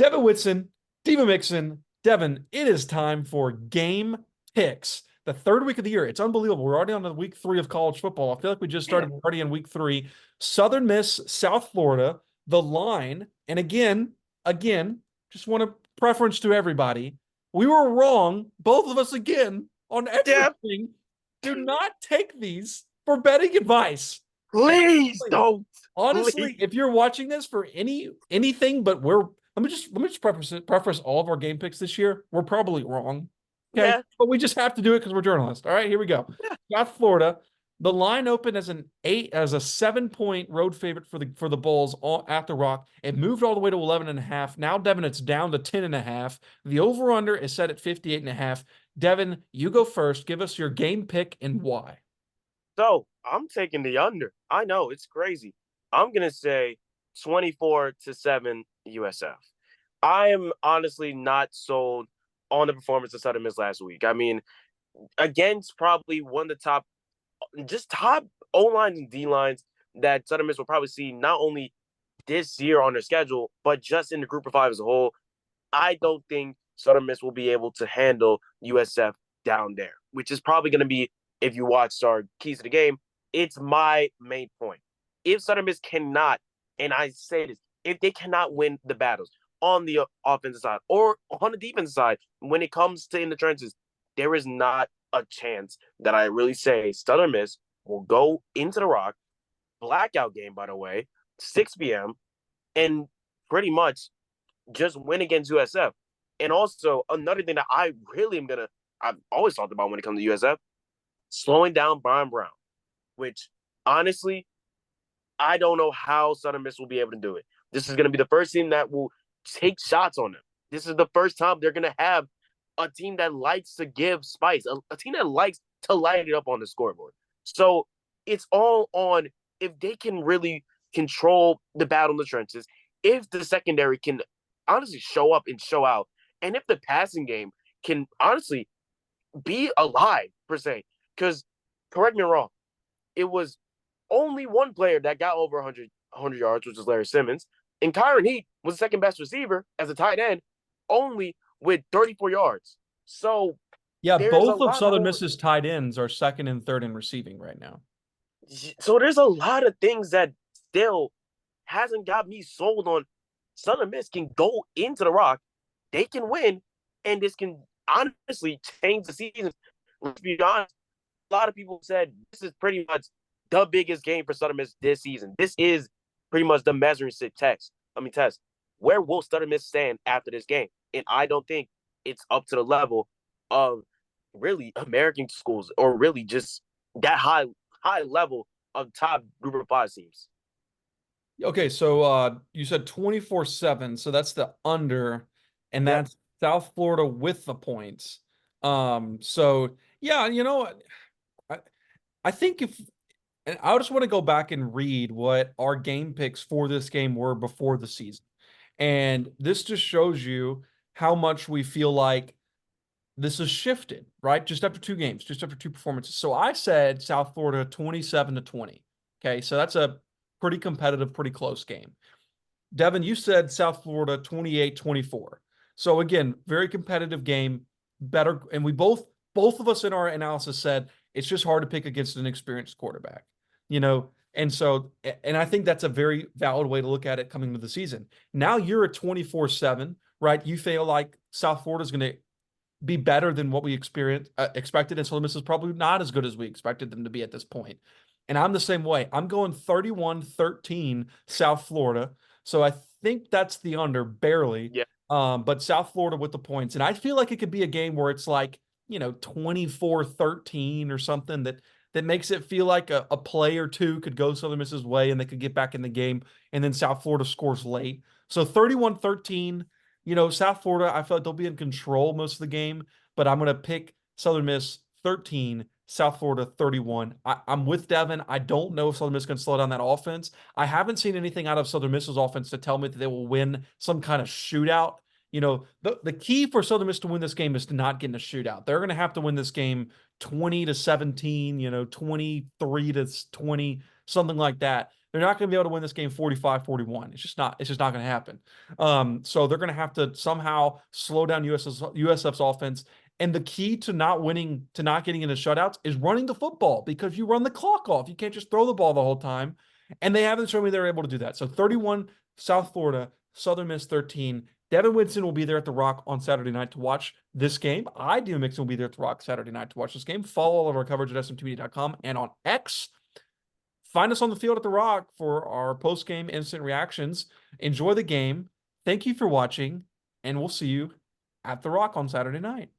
Devin Witson, Dima Mixon, Devin, it is time for game picks. The third week of the year. It's unbelievable. We're already on the week 3 of college football. I feel like we just started already in week 3. Southern Miss, South Florida, the line. And again, just want to preference to everybody. We were wrong, both of us again, on everything. Do not take these for betting advice. Please don't. Honestly, Please. if you're watching this for anything, but let me just preface all of our game picks this year. We're probably wrong. Okay. Yeah. But we just have to do it because we're journalists. All right, here we go. Yeah. South Florida. The line opened as a 7-point road favorite for the Bulls at the Rock. It moved all the way to 11.5. Now, Devin, it's down to 10.5. The over-under is set at 58.5. Devin, you go first. Give us your game pick and why. So I'm taking the under. I know it's crazy. I'm gonna say 24-7 USF. I am honestly not sold on the performance of Southern Miss last week. I mean, against probably one of the top O lines and D lines that Southern Miss will probably see not only this year on their schedule, but just in the group of 5 as a whole. I don't think Southern Miss will be able to handle USF down there, which is probably going to be, if you watch our keys to the game, it's my main point. If Southern Miss cannot, and I say this, if they cannot win the battles on the offensive side or on the defensive side, when it comes to in the trenches, there is not a chance that I really say Southern Miss will go into the Rock, blackout game, by the way, 6 p.m., and pretty much just win against USF. And also, another thing that I really am I've always talked about when it comes to USF, slowing down Brian Brown, which honestly, I don't know how Southern Miss will be able to do it. This is going to be the first team that will take shots on them. This is the first time they're going to have a team that likes to give spice, a team that likes to light it up on the scoreboard. So it's all on if they can really control the battle in the trenches, if the secondary can honestly show up and show out, and if the passing game can honestly be alive, per se. Because, correct me wrong, it was only one player that got over 100 yards, which is Larry Simmons. And Kyron Heat was the second best receiver as a tight end, only with 34 yards. So, yeah, there's a both of lot Southern more. Miss's tight ends are second and third in receiving right now. So, there's a lot of things that still hasn't got me sold on. Southern Miss can go into the Rock, they can win, and this can honestly change the season. Let's be honest. A lot of people said this is pretty much the biggest game for Southern Miss this season. This is pretty much the measuring stick test. Where will Southern Miss stand after this game? And I don't think it's up to the level of really American schools or really just that high level of top group of 5 teams. Okay, so you said 24-7, so that's the under, and Yep. that's South Florida with the points. So yeah, I, I think and I just want to go back and read what our game picks for this game were before the season. And this just shows you how much we feel like this has shifted, right? Just after 2 games, just after 2 performances. So I said South Florida 27-20. Okay, so that's a pretty competitive, pretty close game. Devin, you said South Florida 28-24. So again, very competitive game, better. And we both of us in our analysis said it's just hard to pick against an experienced quarterback, And so, and I think that's a very valid way to look at it coming into the season. Now you're at 24-7, right? You feel like South Florida is going to be better than what we expected. And so this is probably not as good as we expected them to be at this point. And I'm the same way. I'm going 31-13 South Florida. So I think that's the under barely. Yeah. But South Florida with the points. And I feel like it could be a game where it's like, 24-13 or something that makes it feel like a play or two could go Southern Miss's way and they could get back in the game. And then South Florida scores late. So 31-13, South Florida, I feel like they'll be in control most of the game, but I'm going to pick Southern Miss 13, South Florida 31. I'm with Devin. I don't know if Southern Miss can slow down that offense. I haven't seen anything out of Southern Miss's offense to tell me that they will win some kind of shootout. The key for Southern Miss to win this game is to not get in a shootout. They're going to have to win this game 20-17, 23-20, something like that. They're not going to be able to win this game 45-41. It's just not going to happen. So they're going to have to somehow slow down USF's offense. And the key to not winning, to not getting into shutouts is running the football, because you run the clock off. You can't just throw the ball the whole time. And they haven't shown me they're able to do that. So 31, South Florida, Southern Miss 13. Devin Witson will be there at the Rock on Saturday night to watch this game. Dima Mixon will be there at the Rock Saturday night to watch this game. Follow all of our coverage at smtmedia.com and on X. Find us on the field at the Rock for our post-game instant reactions. Enjoy the game. Thank you for watching, and we'll see you at the Rock on Saturday night.